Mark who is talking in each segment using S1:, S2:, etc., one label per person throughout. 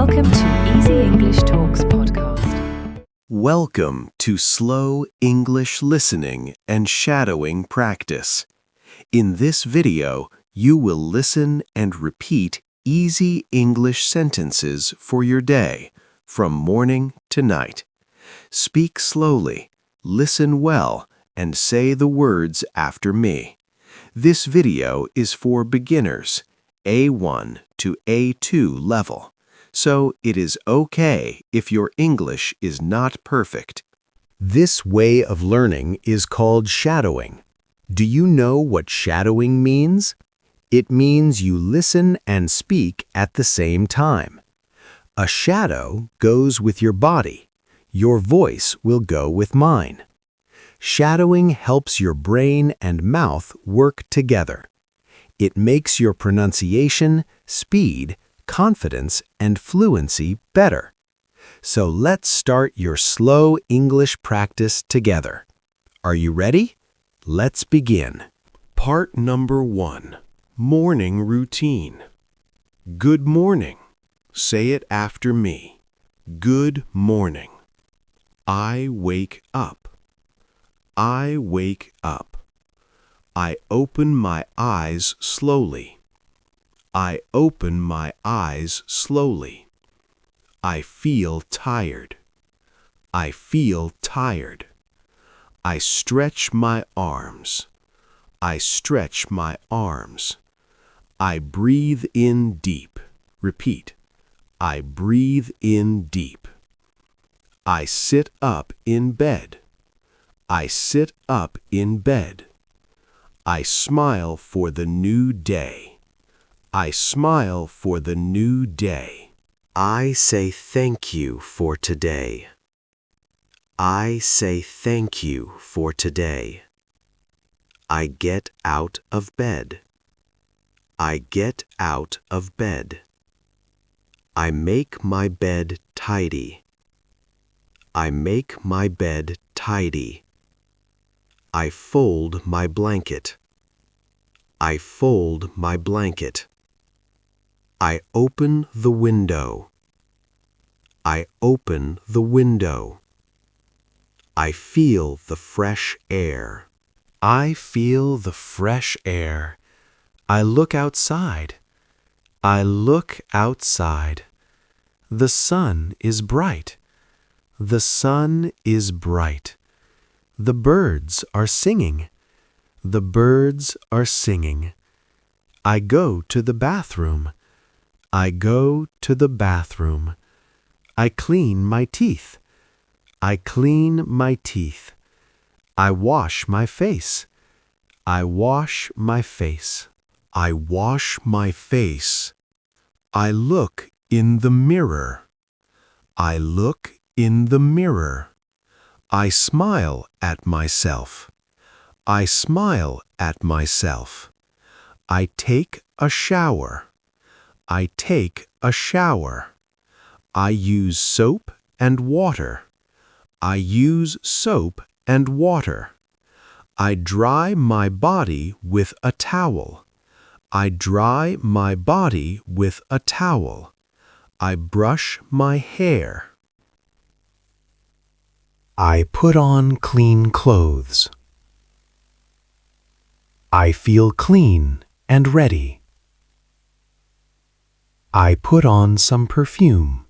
S1: Welcome to Easy English Talks podcast.
S2: Welcome to Slow English Listening and Shadowing Practice. In this video, you will listen and repeat easy English sentences for your day, from morning to night. Speak slowly, listen well, and say the words after me. This video is for beginners, A1 to A2 level, so it is okay if your English is not perfect. This way of learning is called shadowing. Do you know what shadowing means? It means you listen and speak at the same time. A shadow goes with your body. Your voice will go with mine. Shadowing helps your brain and mouth work together. It makes your pronunciation, speed, confidence, and fluency better. So let's start your slow English practice together. Are you ready? Let's begin. Part number 1. Morning routine. Good morning. Say it after me. Good morning. I wake up. I wake up. I open my eyes slowly. I open my eyes slowly. I feel tired. I feel tired. I stretch my arms. I stretch my arms. I breathe in deep. Repeat. I breathe in deep. I sit up in bed. I sit up in bed. I smile for the new day. I smile for the new day. I say thank you for today. I say thank you for today. I get out of bed. I get out of bed. I make my bed tidy. I make my bed tidy. I fold my blanket. I fold my blanket. I open the window. I open the window. I feel the fresh air. I feel the fresh air. I look outside. I look outside. The sun is bright. The sun is bright. The birds are singing. The birds are singing. I go to the bathroom. I go to the bathroom. I clean my teeth. I clean my teeth. I wash my face. I wash my face. I wash my face. I look in the mirror. I look in the mirror. I smile at myself. I smile at myself. I take a shower. I take a shower. I use soap and water. I use soap and water. I dry my body with a towel. I dry my body with a towel. I brush my hair. I put on clean clothes. I feel clean and ready. I put on some perfume.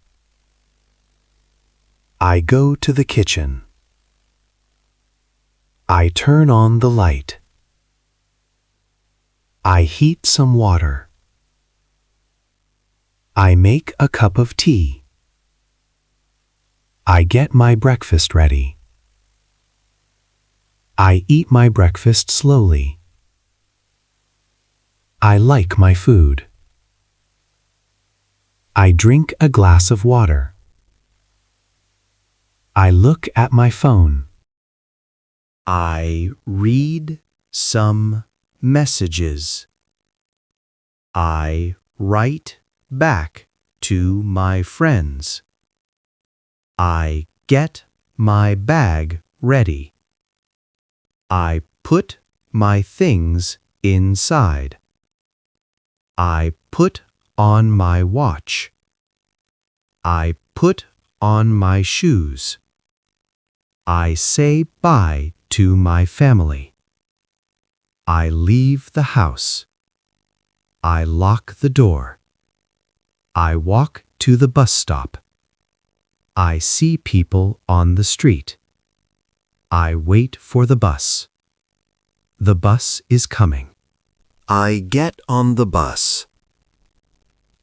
S2: I go to the kitchen. I turn on the light. I heat some water. I make a cup of tea. I get my breakfast ready. I eat my breakfast slowly. I like my food. I drink a glass of water. I look at my phone. I read some messages. I write back to my friends. I get my bag ready. I put my things inside. I put on my watch. I put on my shoes. I say bye to my family. I leave the house. I lock the door. I walk to the bus stop. I see people on the street. I wait for the bus. The bus is coming. I get on the bus.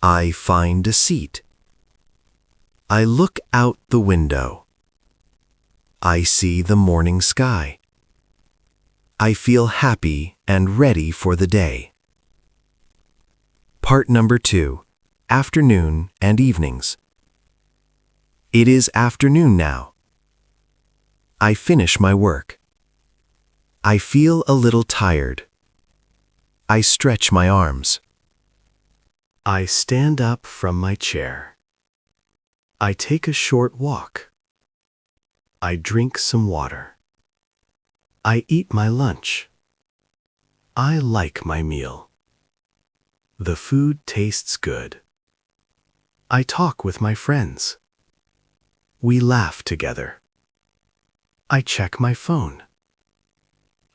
S2: I find a seat. I look out the window. I see the morning sky. I feel happy and ready for the day. Part number 2, afternoon and evenings. It is afternoon now. I finish my work. I feel a little tired. I stretch my arms. I stand up from my chair. I take a short walk. I drink some water. I eat my lunch. I like my meal. The food tastes good. I talk with my friends. We laugh together. I check my phone.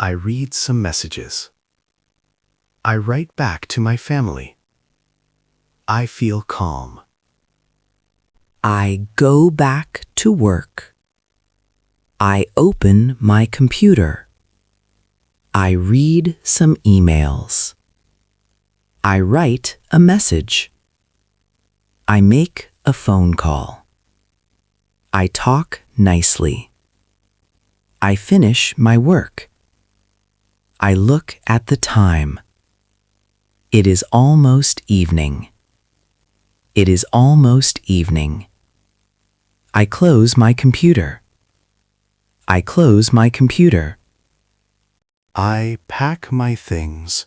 S2: I read some messages. I write back to my family. I feel calm.
S1: I go back to work. I open my computer. I read some emails. I write a message. I make a phone call. I talk nicely. I finish my work. I look at the time. It is almost evening. It is almost evening. I close my computer. I close my computer.
S2: I pack my things.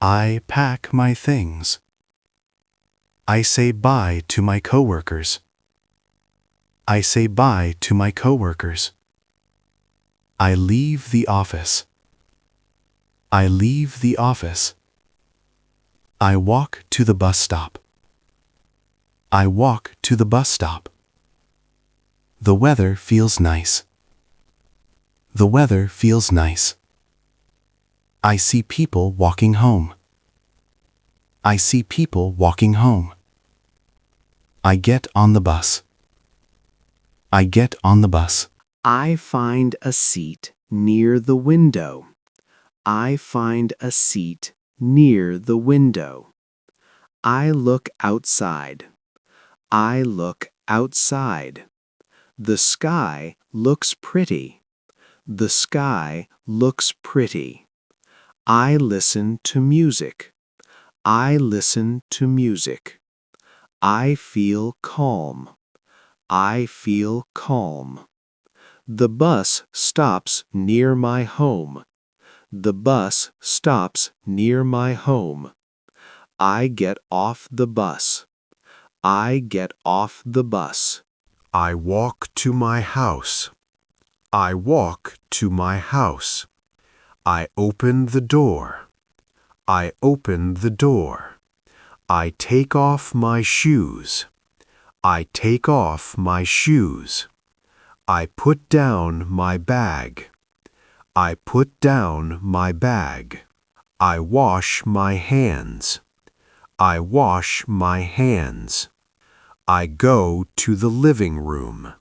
S2: I pack my things. I say bye to my coworkers. I say bye to my coworkers. I leave the office. I leave the office. I walk to the bus stop. I walk to the bus stop. The weather feels nice. The weather feels nice. I see people walking home. I see people walking home. I get on the bus. I get on the bus. I find a seat near the window. I find a seat near the window. I look outside. I look outside. The sky looks pretty. The sky looks pretty. I listen to music. I listen to music. I feel calm. I feel calm. The bus stops near my home. The bus stops near my home. I get off the bus. I get off the bus. I walk to my house. I walk to my house. I open the door. I open the door. I take off my shoes. I take off my shoes. I put down my bag. I put down my bag. I wash my hands. I wash my hands. I go to the living room.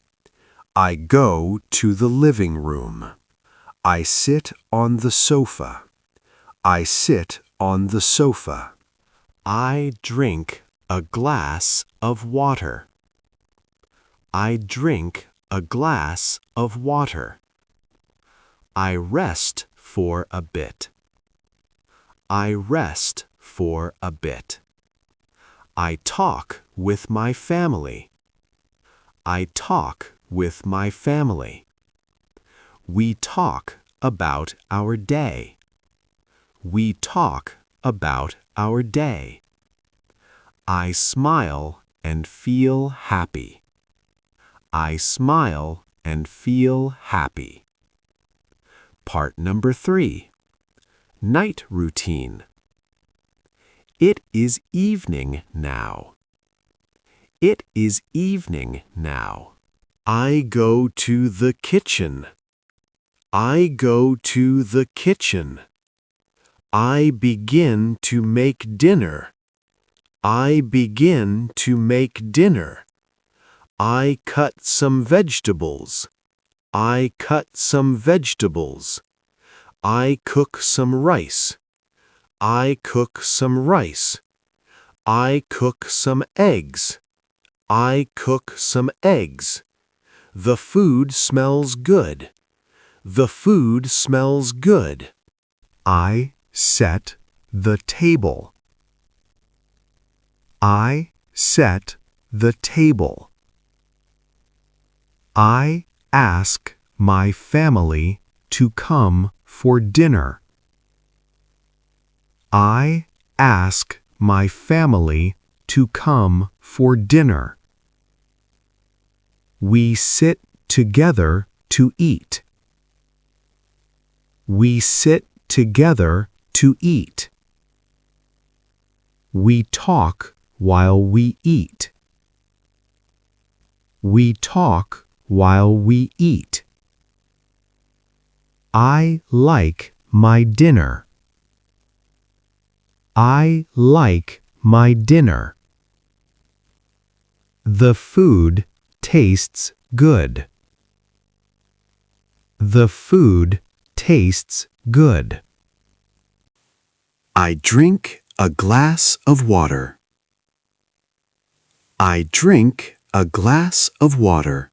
S2: I go to the living room. I sit on the sofa. I sit on the sofa. I drink a glass of water. I drink a glass of water. I rest for a bit. I rest for a bit. I talk with my family. I talk with my family. We talk about our day. We talk about our day. I smile and feel happy. I smile and feel happy. Part number 3. Night routine. It is evening now. It is evening now. I go to the kitchen. I go to the kitchen. I begin to make dinner. I begin to make dinner. I cut some vegetables. I cut some vegetables. I cook some rice. I cook some rice. I cook some eggs. I cook some eggs. The food smells good. The food smells good. I set the table. I set the table. I ask my family to come for dinner. I ask my family to come for dinner. We sit together to eat. We sit together to eat. We talk while we eat. We talk while we eat. I like my dinner. I like my dinner. The food tastes good. The food tastes good. I drink a glass of water. I drink a glass of water.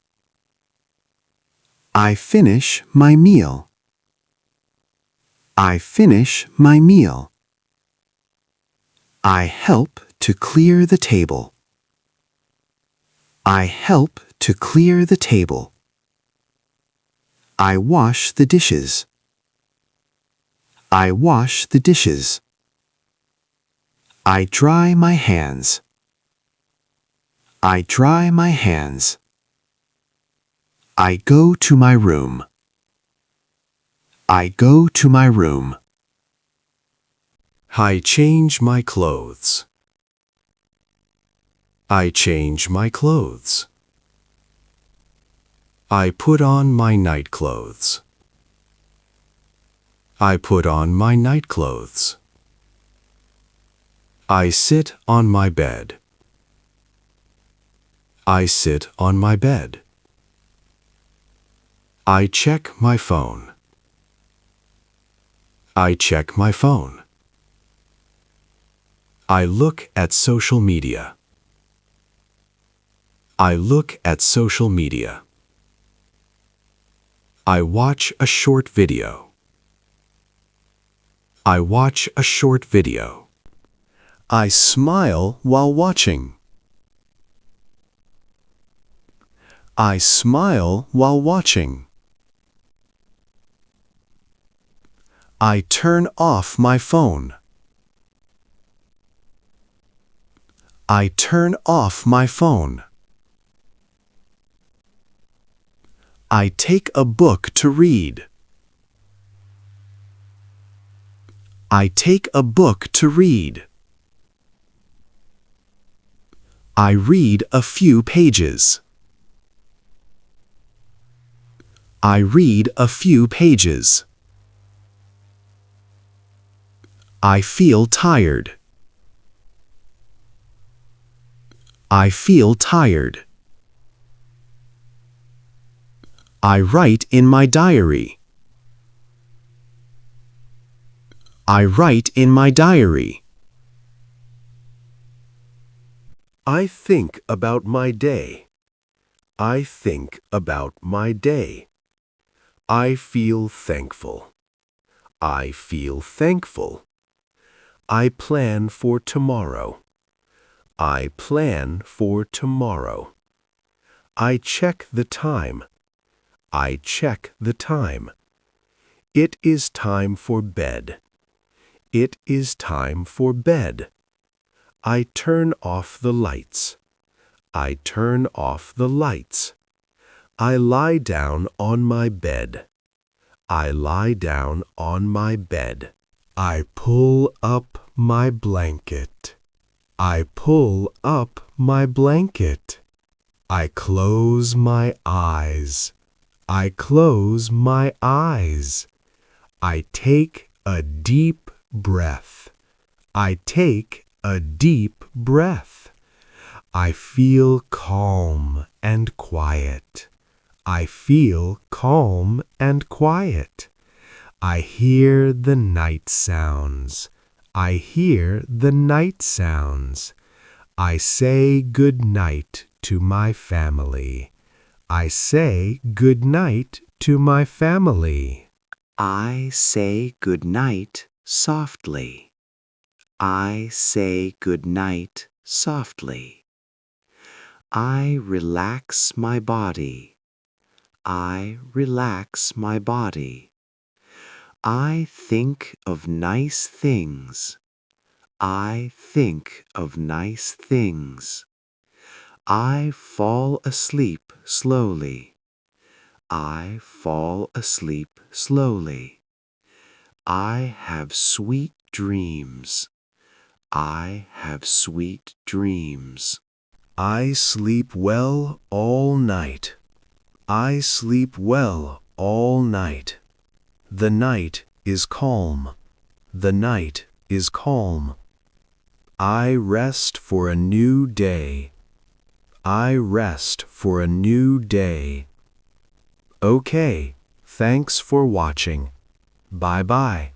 S2: I finish my meal. I finish my meal. I help to clear the table. I help to clear the table. I wash the dishes. I wash the dishes. I dry my hands. I dry my hands. I go to my room. I go to my room. I change my clothes. I change my clothes. I put on my night clothes. I put on my night clothes. I sit on my bed. I sit on my bed. I check my phone. I check my phone. I look at social media. I look at social media. I watch a short video. I watch a short video. I smile while watching. I smile while watching. I turn off my phone. I turn off my phone. I take a book to read. I take a book to read. I read a few pages. I read a few pages. I feel tired. I feel tired. I write in my diary. I write in my diary. I think about my day. I think about my day. I feel thankful. I feel thankful. I plan for tomorrow. I plan for tomorrow. I check the time. I check the time. It is time for bed. It is time for bed. I turn off the lights. I turn off the lights. I lie down on my bed. I lie down on my bed. I pull up my blanket. I pull up my blanket. I close my eyes. I close my eyes. I take a deep breath. I take a deep breath. I feel calm and quiet. I feel calm and quiet. I hear the night sounds. I hear the night sounds. I say good night to my family. I say good night to my family.
S3: I say good night softly. I say good night softly. I relax my body. I relax my body. I think of nice things. I think of nice things. I fall asleep slowly. I fall asleep slowly. I have sweet dreams. I have sweet dreams.
S2: I sleep well all night. I sleep well all night. The night is calm. The night is calm. I rest for a new day. I rest for a new day. Okay, thanks for watching. Bye-bye.